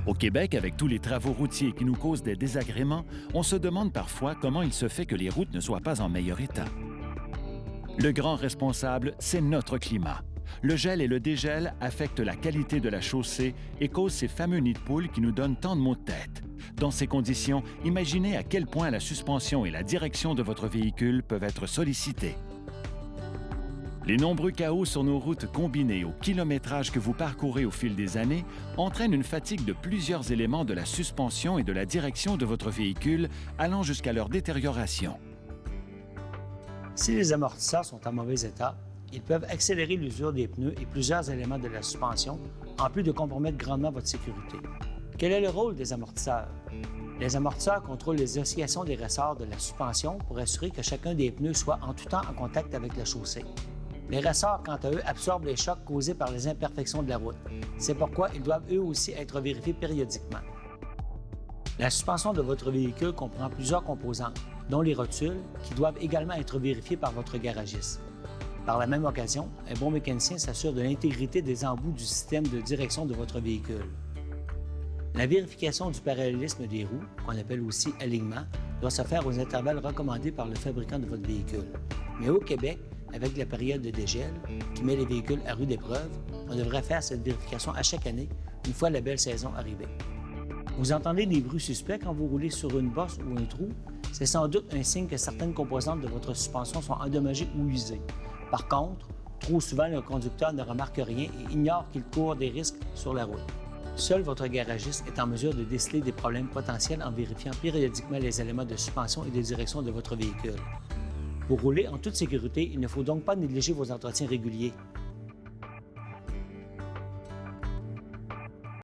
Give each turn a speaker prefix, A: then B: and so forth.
A: Au Québec, avec tous les travaux routiers qui nous causent des désagréments, on se demande parfois comment il se fait que les routes ne soient pas en meilleur état. Le grand responsable, c'est notre climat. Le gel et le dégel affectent la qualité de la chaussée et causent ces fameux nids de poules qui nous donnent tant de maux de tête. Dans ces conditions, imaginez à quel point la suspension et la direction de votre véhicule peuvent être sollicitées. Les nombreux chaos sur nos routes combinés au kilométrage que vous parcourez au fil des années entraînent une fatigue de plusieurs éléments de la suspension et de la direction de votre véhicule, allant jusqu'à leur détérioration.
B: Si les amortisseurs sont en mauvais état, ils peuvent accélérer l'usure des pneus et plusieurs éléments de la suspension, en plus de compromettre grandement votre sécurité. Quel est le rôle des amortisseurs? Les amortisseurs contrôlent les oscillations des ressorts de la suspension pour assurer que chacun des pneus soit en tout temps en contact avec la chaussée. Les ressorts, quant à eux, absorbent les chocs causés par les imperfections de la route. C'est pourquoi ils doivent eux aussi être vérifiés périodiquement. La suspension de votre véhicule comprend plusieurs composantes, dont les rotules, qui doivent également être vérifiées par votre garagiste. Par la même occasion, un bon mécanicien s'assure de l'intégrité des embouts du système de direction de votre véhicule. La vérification du parallélisme des roues, qu'on appelle aussi alignement, doit se faire aux intervalles recommandés par le fabricant de votre véhicule. Mais au Québec, avec la période de dégel, qui met les véhicules à rude épreuve, on devrait faire cette vérification à chaque année, une fois la belle saison arrivée. Vous entendez des bruits suspects quand vous roulez sur une bosse ou un trou? C'est sans doute un signe que certaines composantes de votre suspension sont endommagées ou usées. Par contre, trop souvent, le conducteur ne remarque rien et ignore qu'il court des risques sur la route. Seul votre garagiste est en mesure de déceler des problèmes potentiels en vérifiant périodiquement les éléments de suspension et de direction de votre véhicule. Pour rouler en toute sécurité, il ne faut donc pas négliger vos entretiens réguliers.